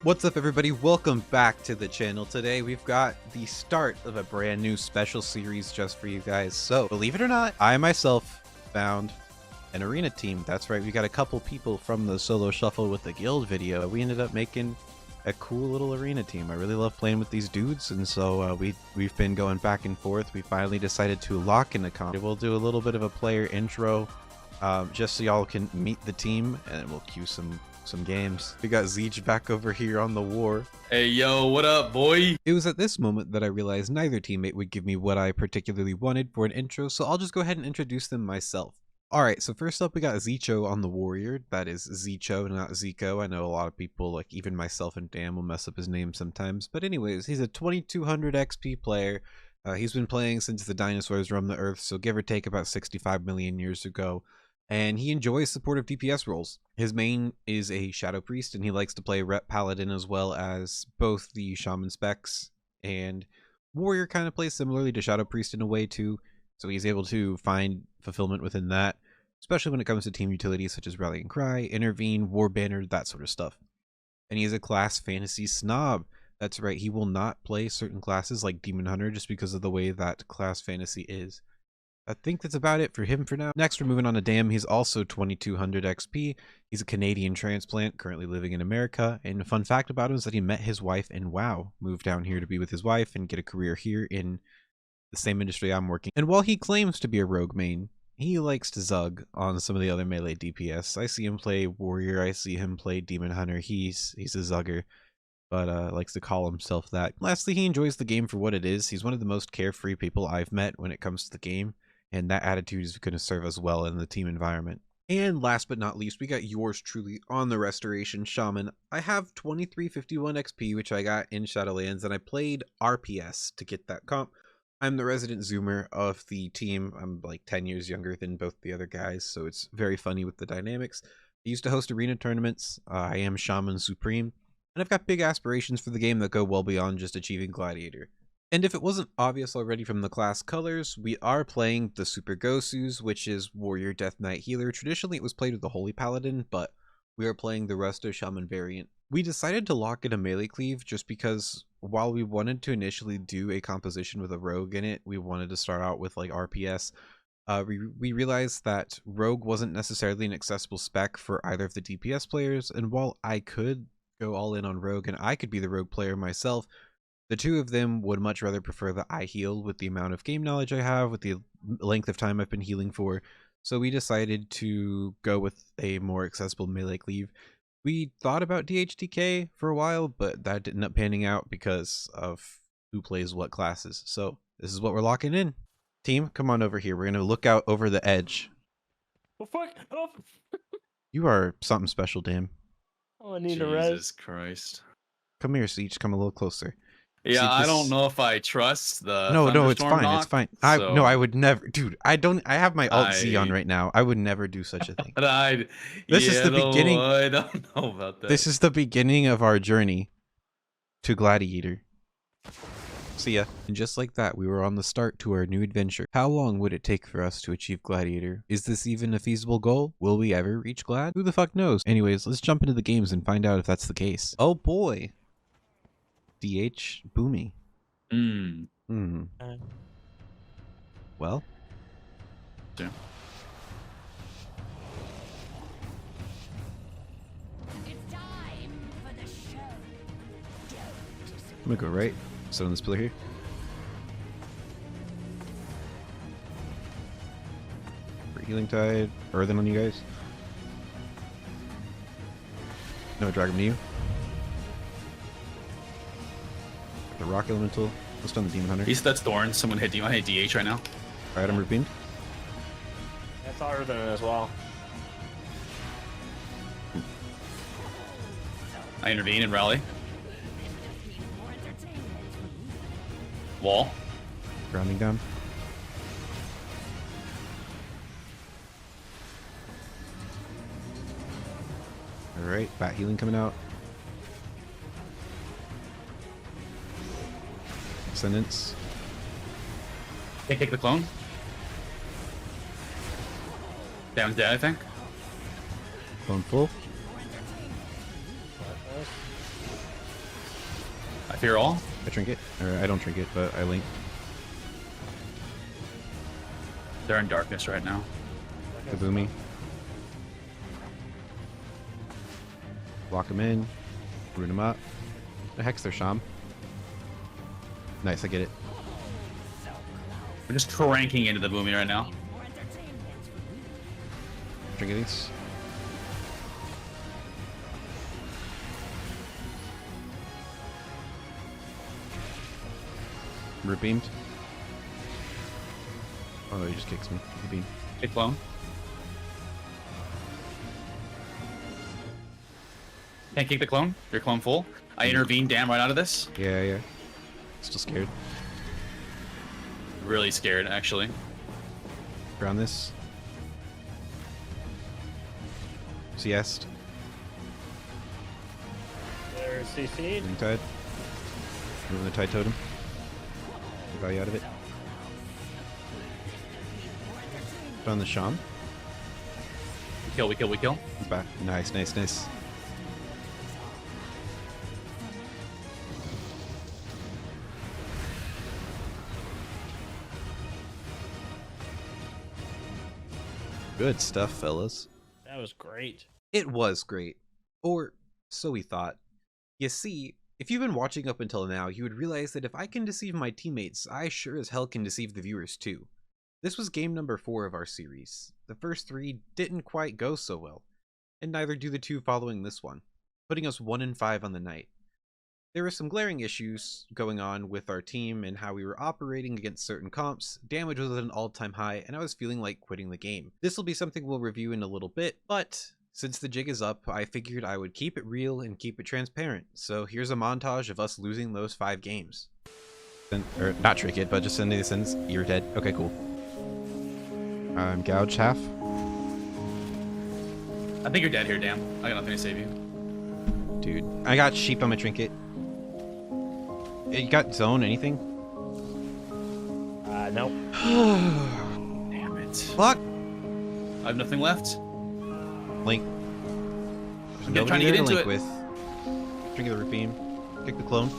What's up, everybody? Welcome back to the channel. Today we've got the start of a brand new special series just for you guys. So believe it or not, I myself found an arena team. That's right, we got a couple people from the solo shuffle with the guild video. We ended up making a cool little arena team. I really love playing with these dudes, and so we've been going back and forth. We finally decided to lock in a comp. We'll do a little bit of a player intro just so y'all can meet the team, and we'll cue some games. We got Zeech back over here on the war. Hey, yo, what up, boy? It was at this moment that I realized neither teammate would give me what I particularly wanted for an intro, so I'll just go ahead and introduce them myself. Alright, so first up we got Zicho on the warrior. That is Zicho, not Zico. I know a lot of people, like even myself and Dan, will mess up his name sometimes. But anyways, he's a 2200 XP player. He's been playing since the dinosaurs roamed the earth, so give or take about 65 million years ago. And he enjoys supportive DPS roles. His main is a Shadow Priest, and he likes to play Rep Paladin as well as both the Shaman specs, and Warrior kind of plays similarly to Shadow Priest in a way too, so he's able to find fulfillment within that, especially when it comes to team utilities such as Rallying Cry, Intervene, War Banner, that sort of stuff. And he is a class fantasy snob. That's right, he will not play certain classes like Demon Hunter just because of the way that class fantasy is. I think that's about it for him for now. Next, we're moving on to Dam. He's also 2200 XP. He's a Canadian transplant, currently living in America. And a fun fact about him is that he met his wife in WoW, moved down here to be with his wife and get a career here in the same industry I'm working. And while he claims to be a rogue main, he likes to zug on some of the other melee DPS. I see him play Warrior, I see him play Demon Hunter. He's a zugger, but likes to call himself that. Lastly, he enjoys the game for what it is. He's one of the most carefree people I've met when it comes to the game, and that attitude is going to serve us well in the team environment. And last but not least, we got yours truly on the Restoration Shaman. I have 2351 XP, which I got in Shadowlands, and I played RPS to get that comp. I'm the resident zoomer of the team. I'm like 10 years younger than both the other guys, so it's very funny with the dynamics. I used to host arena tournaments. I am Shaman Supreme, and I've got big aspirations for the game that go well beyond just achieving Gladiator. And if it wasn't obvious already from the class colors, we are playing the Super Gosus, which is Warrior Death Knight Healer. Traditionally it was played with the Holy Paladin, but we are playing the Resto Shaman variant. We decided to lock in a melee cleave just because while we wanted to initially do a composition with a rogue in it, we wanted to start out with like RPS. We realized that rogue wasn't necessarily an accessible spec for either of the DPS players, and while I could go all in on rogue and I could be the rogue player myself, the two of them would much rather prefer that I heal with the amount of game knowledge I have, with the length of time I've been healing for. So we decided to go with a more accessible melee cleave. We thought about DHTK for a while, but that didn't end up panning out because of who plays what classes. So this is what we're locking in. Team, come on over here. We're going to look out over the edge. Well, fuck. Oh. You are something special, Dan. Oh, I need a res. Jesus Christ. Come here, Siege. Come a little closer. Yeah, See, I don't know if I trust the No, it's fine. knock, It's fine. so... No, I would never, dude. I have my Alt Z on right now. I would never do such a thing. This is the beginning. I don't know about that. This is the beginning of our journey to Gladiator. See ya. And just like that, we were on the start to our new adventure. How long would it take for us to achieve Gladiator? Is this even a feasible goal? Will we ever reach Glad? Who the fuck knows? Anyways, let's jump into the games and find out if that's the case. Oh boy. DH Boomy. Well. Yeah. It's time for the show. I'm gonna go right. Sit on this pillar here. For Healing Tide. Earthen on you guys. No, drag him to you. The Rock Elemental. Let's stun the Demon Hunter. That's Thorn. Someone hit I hit DH right now. Alright, I'm repeating. That's harder than it as well. I intervene and rally. Wall. Grounding down. Alright, Bat Healing coming out. Ascendance. Can't take the clone. Down's dead, I think. Clone full. I fear all. I trinket. Or I don't trinket, but I link. They're in darkness right now. Kaboomy. Block him in. Rune him up. The heck's their Sham. Nice, I get it. We're just cranking into the boomy right now. Trinket these. Root beamed. Oh, he just kicks me. He beam. Big clone. Can't kick the clone. Your clone full. I intervene damn right out of this. Yeah, yeah. Still scared. Really scared, actually. Ground this. Siest. There's CC. Ring tide. Moving the tide totem. Get value out of it. Put on the Sham. We kill, we kill, we kill. He's back. Nice, nice, nice. Good stuff, fellas. That was great. It was great. Or so we thought. You see, if you've been watching up until now, you would realize that if I can deceive my teammates, I sure as hell can deceive the viewers too. This was game number 4 of our series. The first 3 didn't quite go so well, and neither do the 2 following this one, putting us 1-5 on the night. There were some glaring issues going on with our team and how we were operating against certain comps, damage was at an all-time high, and I was feeling like quitting the game. This will be something we'll review in a little bit, but since the jig is up, I figured I would keep it real and keep it transparent, so here's a montage of us losing those 5 games. Or not trick it, but just send me the sentence, you're dead. Okay, cool. I'm gouged half. I think you're dead here, damn. I got nothing to save you. Dude, I got sheep on my trinket. You got zone, anything? Nope. Damn it. Fuck! I have nothing left. Link. I'm trying to get into link it. with. Drink of the root beam. Kick the clone.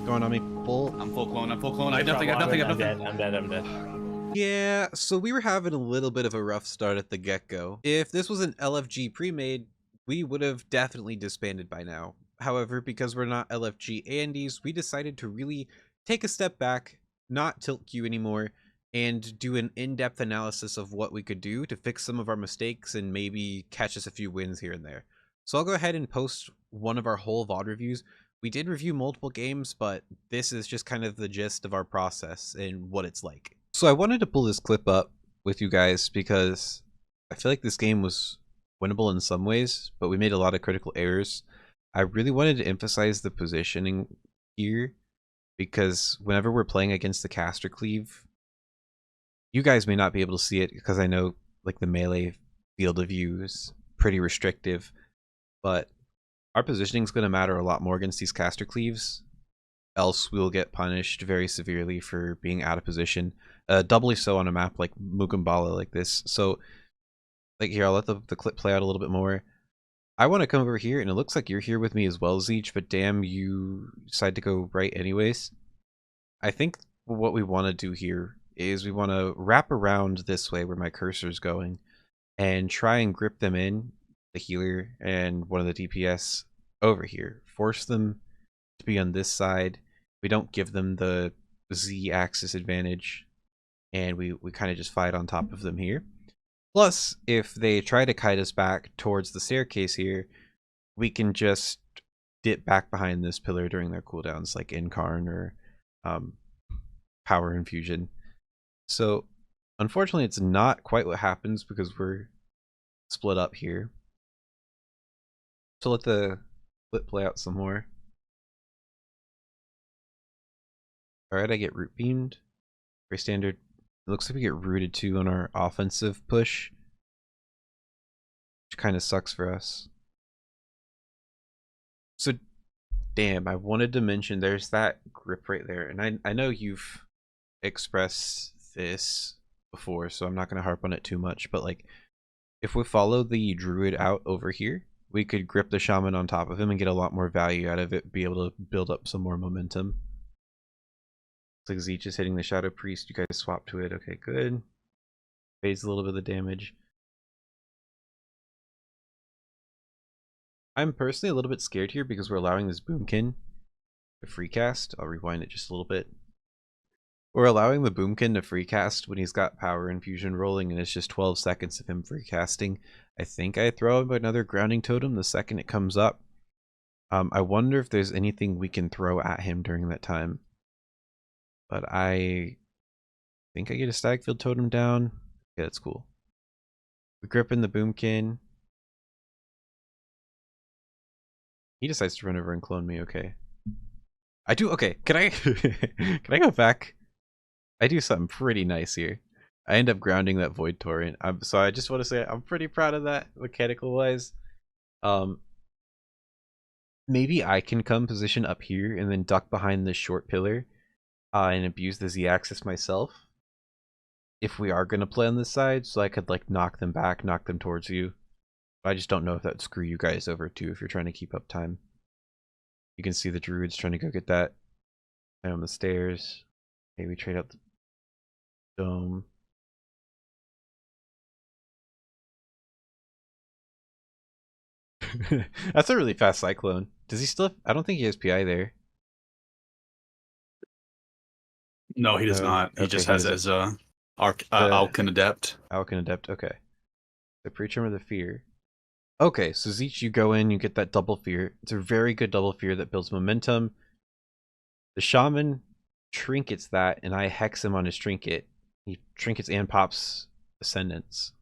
Going on me full. I'm full clone, I'm full clone. I have nothing, I have nothing, I have nothing. I'm dead. Yeah, so we were having a little bit of a rough start at the get-go. If this was an LFG pre-made, we would have definitely disbanded by now. However, because we're not LFG Andes, we decided to really take a step back, not tilt queue anymore, and do an in-depth analysis of what we could do to fix some of our mistakes and maybe catch us a few wins here and there. So I'll go ahead and post one of our whole VOD reviews. We did review multiple games, but this is just kind of the gist of our process and what it's like. So I wanted to pull this clip up with you guys because I feel like this game was winnable in some ways, but we made a lot of critical errors. I really wanted to emphasize the positioning here because whenever we're playing against the caster cleave, you guys may not be able to see it because I know like the melee field of view is pretty restrictive, but our positioning is going to matter a lot more against these caster cleaves, else we'll get punished very severely for being out of position, doubly so on a map like Mugambala like this. So like here, I'll let the clip play out a little bit more. I want to come over here, and it looks like you're here with me as well, Zeech, but damn, you decide to go right anyways. I think what we want to do here is we want to wrap around this way where my cursor is going and try and grip them in, the healer and one of the DPS over here. Force them to be on this side. We don't give them the Z-axis advantage, and we kind of just fight on top of them here. Plus, if they try to kite us back towards the staircase here, we can just dip back behind this pillar during their cooldowns, like Incarn or Power Infusion. So, unfortunately, it's not quite what happens because we're split up here. So let the clip play out some more. Alright, I get root beamed. Very standard. It looks like we get rooted too on our offensive push, which kind of sucks for us. So, damn, I wanted to mention there's that grip right there, and I know you've expressed this before, so I'm not going to harp on it too much, but like, if we follow the druid out over here, we could grip the shaman on top of him and get a lot more value out of it, be able to build up some more momentum. Looks like Zeech is hitting the Shadow Priest. You guys swap to it. Okay, good. Fades a little bit of the damage. I'm personally a little bit scared here because we're allowing this Boomkin to free cast. I'll rewind it just a little bit. We're allowing the Boomkin to free cast when he's got power infusion rolling, and it's just 12 seconds of him free casting. I think I throw him another grounding totem the second it comes up. I wonder if there's anything we can throw at him during that time. But I think I get a Stagfield totem down. Yeah, that's cool. We grip in the Boomkin. He decides to run over and clone me. Okay. I do. Okay. Can I can I go back? I do something pretty nice here. I end up grounding that Void Torrent. So I just want to say I'm pretty proud of that mechanical wise. Maybe I can come position up here and then duck behind this short pillar and abuse the Z-axis myself. If we are going to play on this side, so I could like knock them back, knock them towards you. I just don't know if that would screw you guys over too if you're trying to keep up time. You can see the druids trying to go get that on the stairs. Okay, we trade out the dome. That's a really fast cyclone. Does he still have, I don't think he has PI there. No, he does No, not. He okay, just he has doesn't. as Alkin Adept. Alkin Adept, okay. The Preacher of the Fear. Okay, so Zeech, you go in, you get that double fear. It's a very good double fear that builds momentum. The Shaman trinkets that, and I hex him on his trinket. He trinkets and pops Ascendance.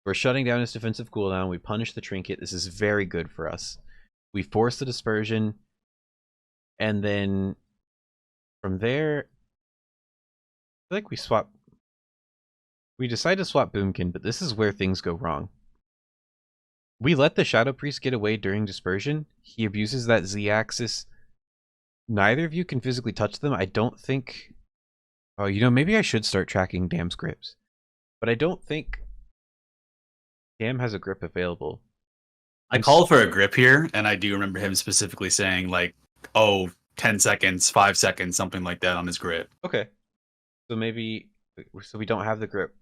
We're shutting down his defensive cooldown. We punish the trinket. This is very good for us. We force the dispersion, and then from there, I feel like we swap. We decide to swap Boomkin, but this is where things go wrong. We let the Shadow Priest get away during dispersion. He abuses that Z-axis. Neither of you can physically touch them. I don't think... Oh, you know, maybe I should start tracking Dam's grips. But I don't think Dam has a grip available. I called for a grip here, and I do remember him specifically saying, like, oh, 10 seconds, 5 seconds, something like that on his grip. Okay. So maybe... So we don't have the grip.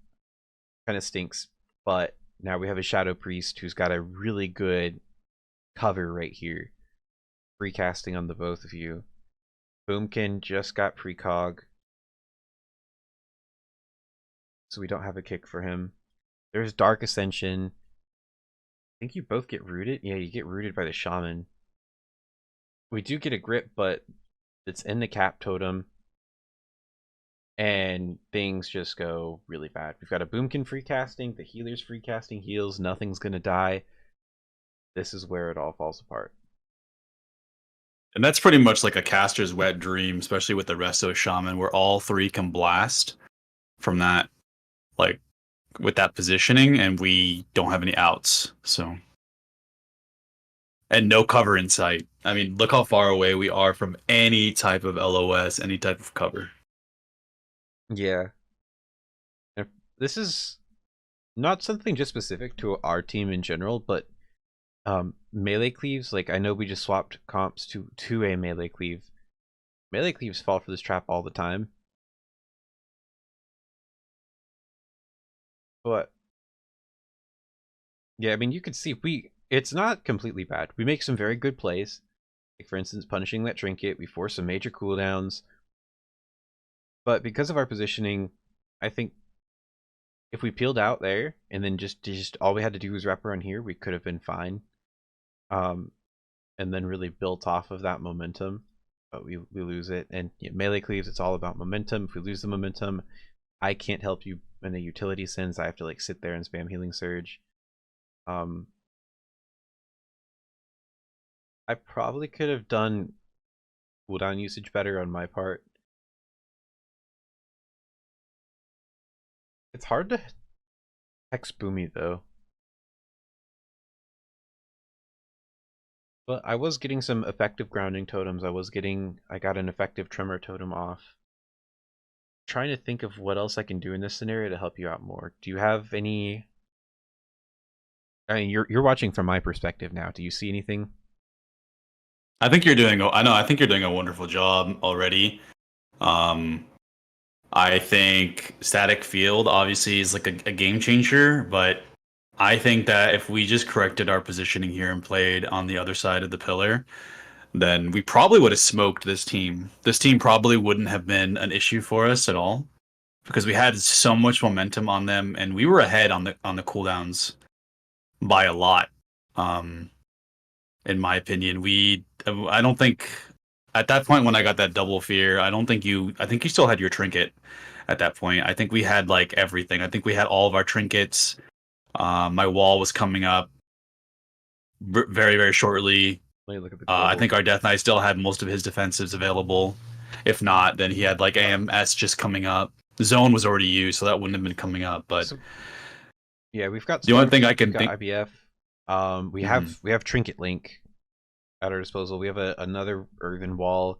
Kind of stinks. But now we have a Shadow Priest who's got a really good cover right here. Free casting on the both of you. Boomkin just got precog. So we don't have a kick for him. There's Dark Ascension. I think you both get rooted. Yeah, you get rooted by the Shaman. We do get a grip, but it's in the cap totem. And things just go really bad. We've got a Boomkin free casting. The healer's free casting heals. Nothing's going to die. This is where it all falls apart. And that's pretty much like a caster's wet dream, especially with the Resto Shaman, where all three can blast from that, like, with that positioning, and we don't have any outs, so. And no cover in sight. I mean, look how far away we are from any type of LOS, any type of cover. Yeah. This is not something just specific to our team in general, but melee cleaves, like I know we just swapped comps to a melee cleave. Melee cleaves fall for this trap all the time. But yeah, I mean, you can see it's not completely bad. We make some very good plays. Like for instance, punishing that trinket, we force some major cooldowns. But because of our positioning, I think if we peeled out there and then just all we had to do was wrap around here, we could have been fine. And then really built off of that momentum. But we lose it. And yeah, melee cleaves, it's all about momentum. If we lose the momentum, I can't help you in a utility sense. I have to like sit there and spam healing surge. I probably could have done cooldown usage better on my part. It's hard to hex Boomy though. But I was getting some effective grounding totems. I got an effective tremor totem off. Trying to think of what else I can do in this scenario to help you out more. Do you have any I mean, you're watching from my perspective now. Do you see anything? I think you're doing. I think you're doing a wonderful job already. Um, I think static field obviously is like a game changer, but I think that if we just corrected our positioning here and played on the other side of the pillar, then we probably would have smoked this team. This team probably wouldn't have been an issue for us at all because we had so much momentum on them, and we were ahead on the cooldowns by a lot. Um, in my opinion, I don't think at that point when I got that double fear, I think you still had your trinket at that point. I think we had like everything. I think we had all of our trinkets. My wall was coming up very, very shortly. Let me look at the I global. think our Death Knight still had most of his defensives available. If not, then he had like AMS just coming up. Zone was already used, so that wouldn't have been coming up. But yeah, we've got the only thing I we've can got think, IBF. We have Trinket Link at our disposal. We have another Earthen Wall.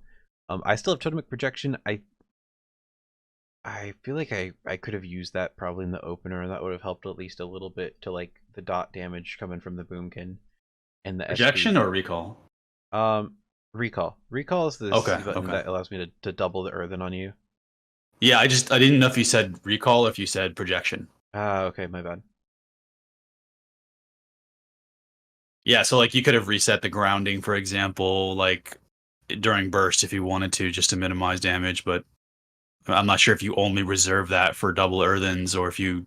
I still have Totemic Projection. I feel like I could have used that probably in the opener, and that would have helped at least a little bit to like the dot damage coming from the Boomkin and the projection SP. or recall. Recall. Recall is the Okay, C button okay. that allows me to double the Earthen on you. Yeah, I didn't know if you said recall, or if you said projection. Okay, my bad. Yeah, so like you could have reset the grounding, for example, like during burst if you wanted to, just to minimize damage. But I'm not sure if you only reserve that for double earthens or if you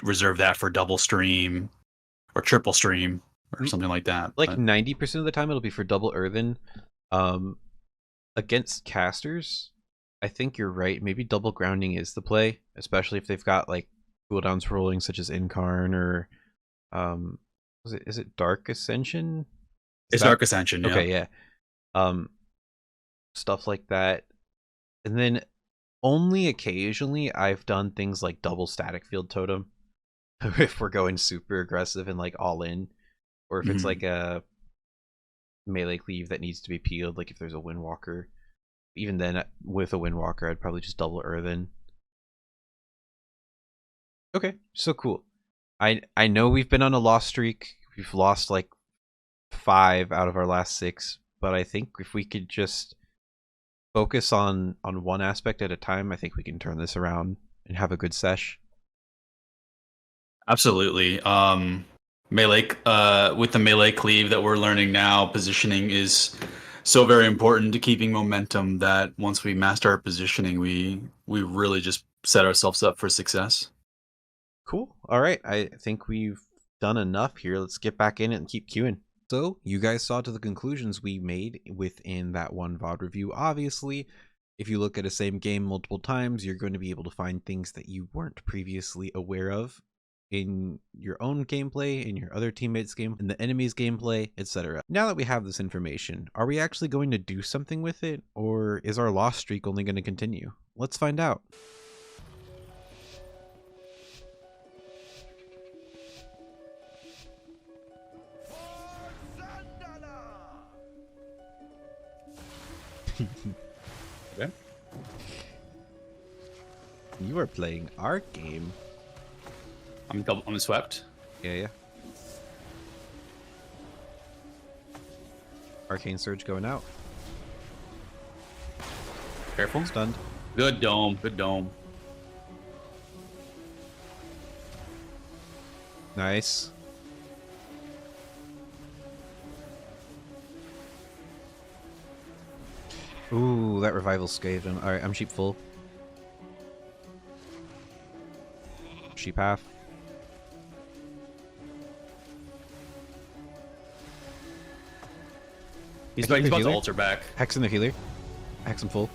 reserve that for double stream or triple stream or something like that. Like But 90% of the time, it'll be for double Earthen. Against casters, I think you're right. Maybe double grounding is the play, especially if they've got like cooldowns rolling, such as Incarn or is it Dark Ascension? it's Dark Ascension, yeah. Okay, yeah. Stuff like that. And then only occasionally I've done things like double static field totem if we're going super aggressive and like all in, or if it's Mhm. like a melee cleave that needs to be peeled, like if there's a Windwalker. Even then, with a Windwalker, I'd probably just double Earthen. Okay, so cool. I know we've been on a loss streak. We've lost like 5 out of our last 6, but I think if we could just focus on one aspect at a time, I think we can turn this around and have a good sesh. Absolutely. Melee with the melee cleave that we're learning now, positioning is so very important to keeping momentum that once we master our positioning, we really just set ourselves up for success. Cool. All right, I think we've done enough here. Let's get back in it and keep queuing. So you guys saw to the conclusions we made within that one VOD review. Obviously, if you look at a same game multiple times, you're going to be able to find things that you weren't previously aware of in your own gameplay, in your other teammates' game, in the enemy's gameplay, etc. Now that we have this information, are we actually going to do something with it, or is our loss streak only going to continue? Let's find out. Okay. You are playing our game. I'm swept. Yeah. Arcane Surge going out. Careful. Stunned. Good dome. Good dome. Nice. Ooh, that revival scathed him. Alright, I'm sheep full. Sheep half. He's Hex about to healer? alter back. Hex in the healer. Hex him full.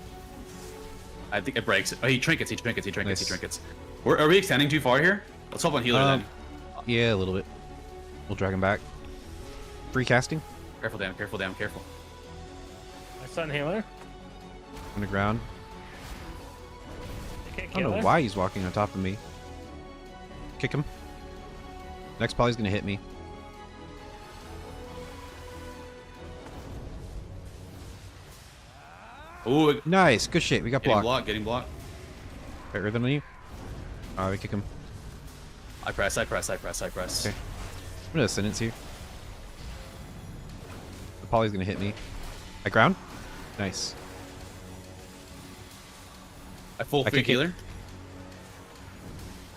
I think it breaks. Oh, he trinkets. Nice. Are we extending too far here? Let's hop on healer then. Yeah, a little bit. We'll drag him back. Free casting. Careful, careful. My son healer. On the ground. Okay, I don't know why he's walking on top of me. Kick him. Next poly's gonna hit me. Ooh, Nice, good shit. We got blocked. getting blocked. Right, Riven on you. We kick him. I press. Okay. I'm gonna Ascendance here. The poly's gonna hit me. I ground? Nice. I full I free can kick- healer.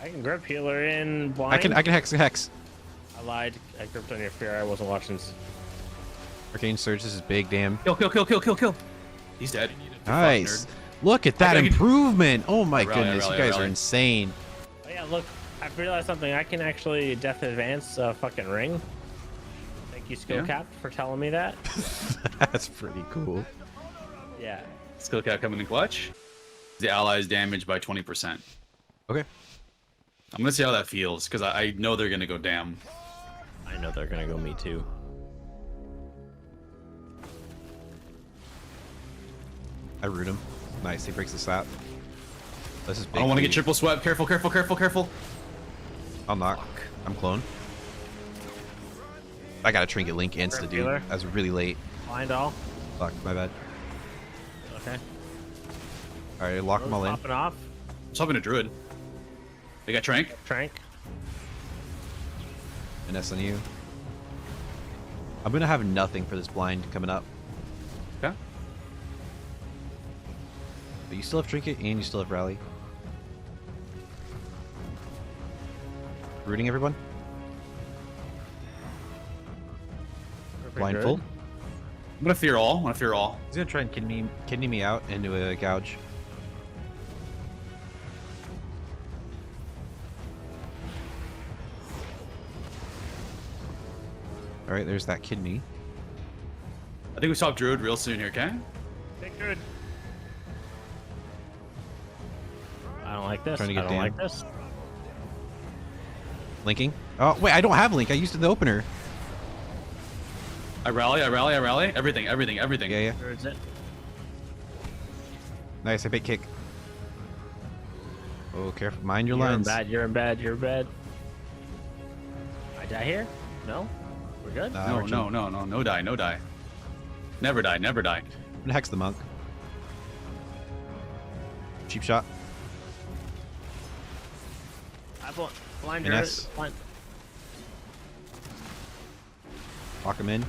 I can grip healer in blind. I can hex. I lied. I gripped on your fear. I wasn't watching. Arcane Surge, this is big, damn. Kill. He's dead. Nice. Look at that I can- improvement. Oh my I rally, goodness, I you guys are rally. insane. Oh, yeah, look. I've realized something. I can actually death advance fucking ring. Thank you, skill Yeah. cap, for telling me that. That's pretty cool. Yeah. Skill cap coming in clutch. The allies damaged by 20%. Okay. I'm gonna see how that feels because I know they're gonna go damn. I know they're gonna go me too. I root him. Nice, he breaks the slap. This is big. I don't want to for get you. triple swept. Careful. I'll knock. I'm clone. I got a trinket link insta, dude. Healer. I was really late. Blind all. Fuck, my bad. Okay. Alright, lock them all in. Popping off. I'm swapping a druid. They got Trank. Trank. And S on you. I'm gonna have nothing for this blind coming up. Okay. But you still have trinket and you still have rally. Rooting everyone. Blind full. I'm gonna fear all. He's gonna try and kidney me out into a gouge. Alright, there's that kidney. I think we swap druid real soon here. Okay. Big druid. I don't like this. Trying to get I don't Dan. like this. Linking. Oh, wait, I don't have link. I used it in the opener. I rally. Everything. Yeah, yeah. Druid's it. Nice, I bait kick. Oh, careful. Mind your You're in lines. bad. You're in bad. I die here? No? We're good? Nah, we're chill. No die. Never die. I'm gonna hex the monk. Cheap shot. I blind And druid. S. Blind. Lock him in.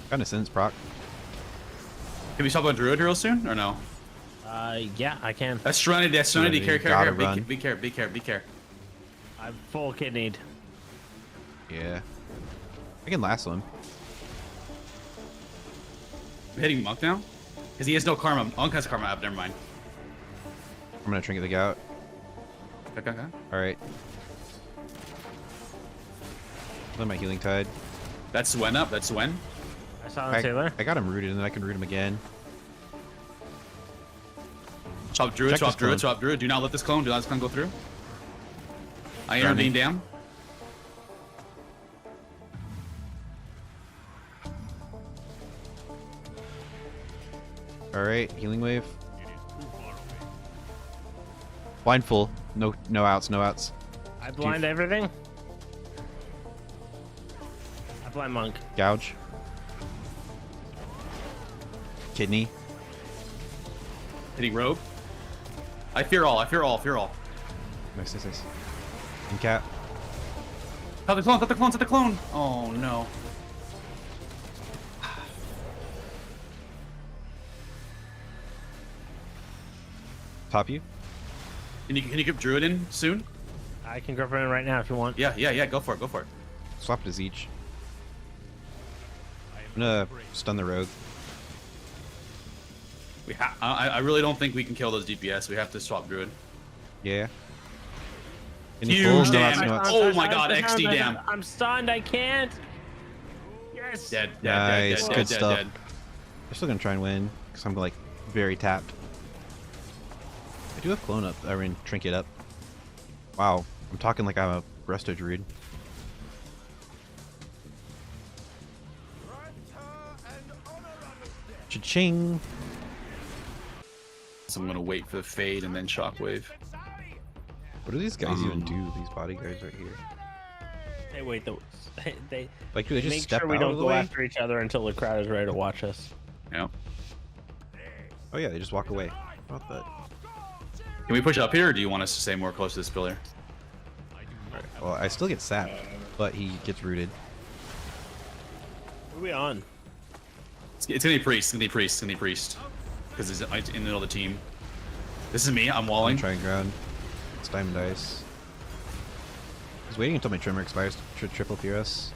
Got an Ascendance proc. Can we swap on druid real soon or no? Yeah, I can. That's Serenity. Serenity, gotta run. Be care. I'm full kidneyed. Yeah. I can last one. I'm hitting monk now because he has no karma. Monk has karma up. Never mind. I'm gonna trinket the gout. Okay. Alright. Let my healing tide. That's Swen up. That's Swen. I saw the Taylor. I got him rooted and then I can root him again. Swap druid. Check Swap this druid. clone. Swap druid. Do not let this clone. Go through. I Grounding. intervene down. Alright, healing wave. Blind full. No outs. I blind everything. I blind monk. Gouge. Kidney. Hitting rogue. I fear all. Nice. And cat. Cut the clone. Oh no. Top you. Can you get druid in soon? I can grip her in right now if you want. Yeah. Go for it. Swap to Zeech. I'm gonna stun the rogue. I really don't think we can kill those DPS. We have to swap druid. Yeah. Huge damage. No outs. Oh my god, XD damn. I'm stunned. I can't. Yes. Dead. Nice, good stuff. Dead. I'm still gonna try and win because I'm like very tapped. I do have clone up. I mean trinket up. Wow, I'm talking like I'm a resto druid. Cha-ching! So I'm gonna wait for the fade and then shockwave. What do these guys even do? These bodyguards right here. Hey, wait. They Like, do they just make step sure we out don't of the go way? after each other until the crowd is ready to watch us. Yeah. Oh yeah, they just walk away. Not that. Can we push up here, or do you want us to stay more close to this pillar? Well, I still get sapped. but he gets rooted. Who are we on? It's gonna be priest. It's gonna be priest. It's gonna be priest. Because he's in the middle of the team. This is me. I'm walling. I'm trying ground. It's diamond dice. I was waiting until my trimmer expires to triple PRS.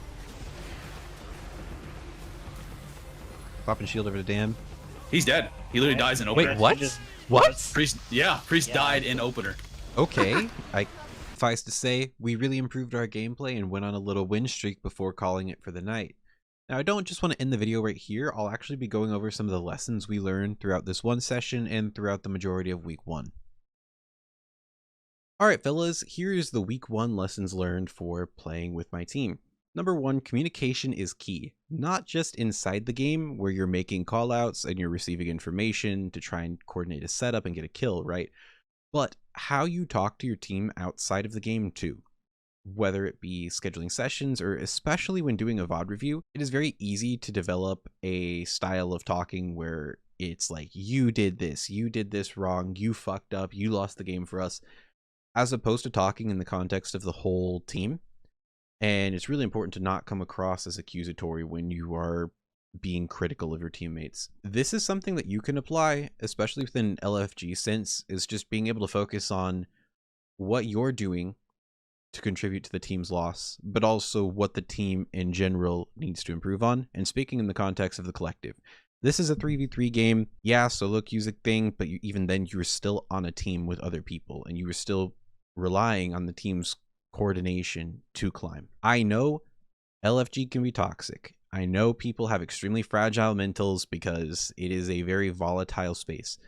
Popping shield over the dam. He's dead. He literally dies in opener. Wait, what? Just- What? Priest. Yeah, priest Yeah. died in opener. Okay. Suffice to say, we really improved our gameplay and went on a little win streak before calling it for the night. Now, I don't just want to end the video right here. I'll actually be going over some of the lessons we learned throughout this one session and throughout the majority of week 1. Alright fellas, here's the week 1 lessons learned for playing with my team. Number 1, communication is key. Not just inside the game where you're making callouts and you're receiving information to try and coordinate a setup and get a kill, right? But how you talk to your team outside of the game too. Whether it be scheduling sessions or especially when doing a VOD review, it is very easy to develop a style of talking where it's like, you did this wrong, you fucked up, you lost the game for us, as opposed to talking in the context of the whole team. And it's really important to not come across as accusatory when you are being critical of your teammates. This is something that you can apply, especially within LFG sense, is just being able to focus on what you're doing to contribute to the team's loss, but also what the team in general needs to improve on. And speaking in the context of the collective, this is a 3v3 game. Yeah, solo queue's a thing, but even then you're still on a team with other people and you are still relying on the team's coordination to climb. I know LFG can be toxic. I know people have extremely fragile mentals because it is a very volatile space.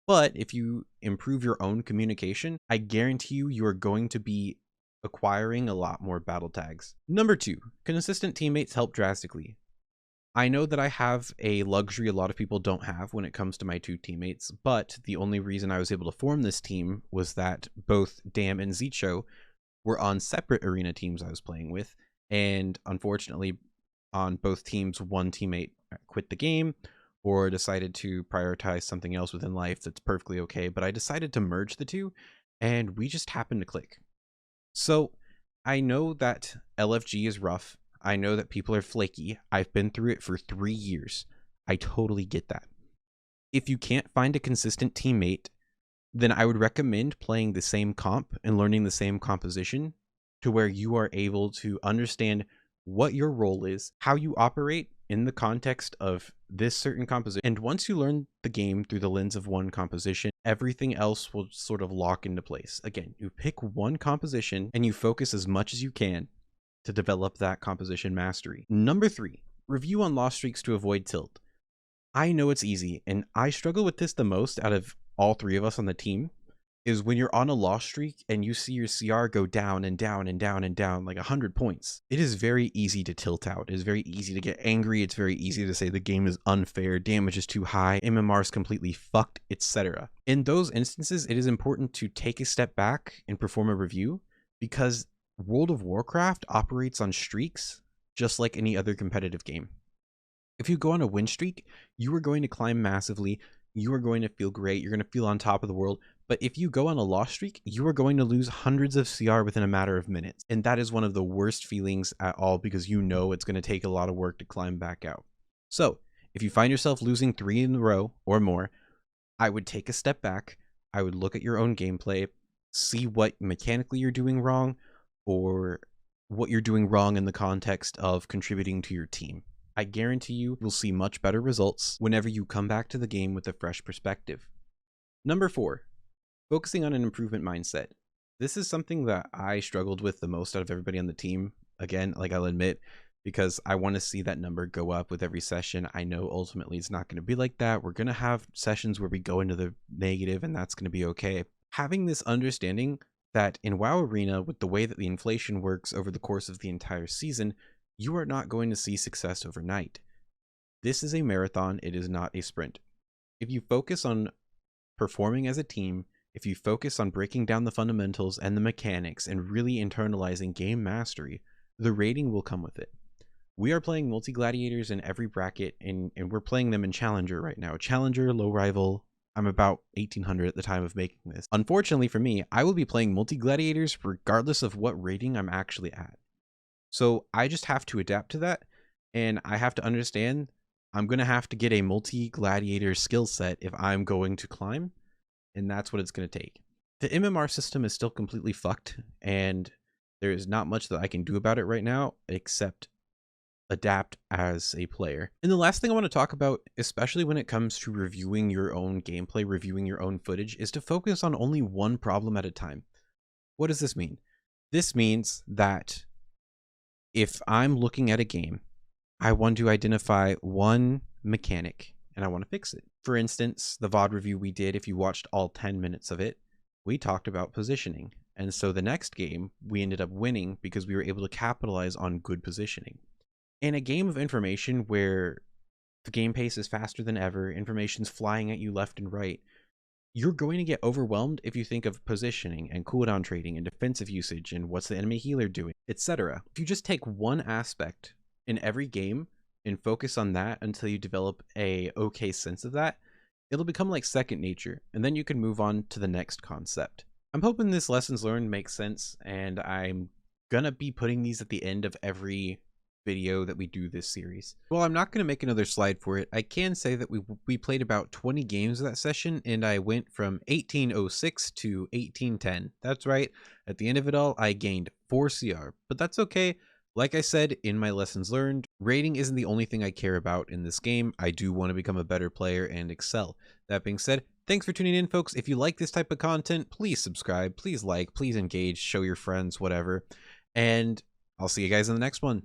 But if you improve your own communication, I guarantee you are going to be acquiring a lot more battle tags. Number 2, consistent teammates help drastically. I know that I have a luxury a lot of people don't have when it comes to my 2 teammates, but the only reason I was able to form this team was that both Dam and Zicho were on separate arena teams I was playing with, and unfortunately on both teams one teammate quit the game or decided to prioritize something else within life. That's perfectly okay, but I decided to merge the 2 and we just happened to click. So I know that LFG is rough. I know that people are flaky. I've been through it for 3 years. I totally get that. If you can't find a consistent teammate, then I would recommend playing the same comp and learning the same composition to where you are able to understand what your role is, how you operate in the context of this certain composition. And once you learn the game through the lens of one composition, everything else will sort of lock into place. Again, you pick one composition and you focus as much as you can to develop that composition mastery. Number 3, review on loss streaks to avoid tilt. I know it's easy, and I struggle with this the most out of all 3 of us on the team, is when you're on a loss streak and you see your CR go down and down and down and down like 100 points. It is very easy to tilt out. It is very easy to get angry. It's very easy to say the game is unfair, damage is too high, MMR is completely fucked, etc. In those instances, it is important to take a step back and perform a review, because World of Warcraft operates on streaks just like any other competitive game. If you go on a win streak, you are going to climb massively, you are going to feel great, you're going to feel on top of the world. But if you go on a loss streak, you are going to lose hundreds of CR within a matter of minutes. And that is one of the worst feelings at all, because you know it's going to take a lot of work to climb back out. So if you find yourself losing 3 in a row or more, I would take a step back. I would look at your own gameplay, see what mechanically you're doing wrong, or what you're doing wrong in the context of contributing to your team. I guarantee you will see much better results whenever you come back to the game with a fresh perspective. Number 4, focusing on an improvement mindset. This is something that I struggled with the most out of everybody on the team. Again, like I'll admit, because I want to see that number go up with every session. I know ultimately it's not going to be like that. We're going to have sessions where we go into the negative, and that's going to be okay. Having this understanding that in WoW Arena, with the way that the inflation works over the course of the entire season, you are not going to see success overnight. This is a marathon, it is not a sprint. If you focus on performing as a team, if you focus on breaking down the fundamentals and the mechanics and really internalizing game mastery, the rating will come with it. We are playing multi-gladiators in every bracket, and we're playing them in Challenger right now. Challenger, low rival. I'm about 1800 at the time of making this. Unfortunately for me, I will be playing multi-gladiators regardless of what rating I'm actually at. So I just have to adapt to that, and I have to understand I'm going to have to get a multi-gladiator skill set if I'm going to climb, and that's what it's going to take. The MMR system is still completely fucked, and there is not much that I can do about it right now except adapt as a player. And the last thing I want to talk about, especially when it comes to reviewing your own gameplay, reviewing your own footage, is to focus on only one problem at a time. What does this mean? This means that if I'm looking at a game, I want to identify one mechanic and I want to fix it. For instance, the VOD review we did, if you watched all 10 minutes of it, we talked about positioning. And so the next game, we ended up winning because we were able to capitalize on good positioning. In a game of information where the game pace is faster than ever, information's flying at you left and right, you're going to get overwhelmed if you think of positioning and cooldown trading and defensive usage and what's the enemy healer doing, etc. If you just take one aspect in every game and focus on that until you develop a okay sense of that, it'll become like second nature, and then you can move on to the next concept. I'm hoping this lessons learned makes sense, and I'm gonna be putting these at the end of every video that we do this series. Well, I'm not going to make another slide for it. I can say that we played about 20 games that session, and I went from 1806 to 1810. That's right. At the end of it all, I gained 4 CR, but that's okay. Like I said in my lessons learned, rating isn't the only thing I care about in this game. I do want to become a better player and excel. That being said, thanks for tuning in, folks. If you like this type of content, please subscribe, please like, please engage, show your friends, whatever. And I'll see you guys in the next one.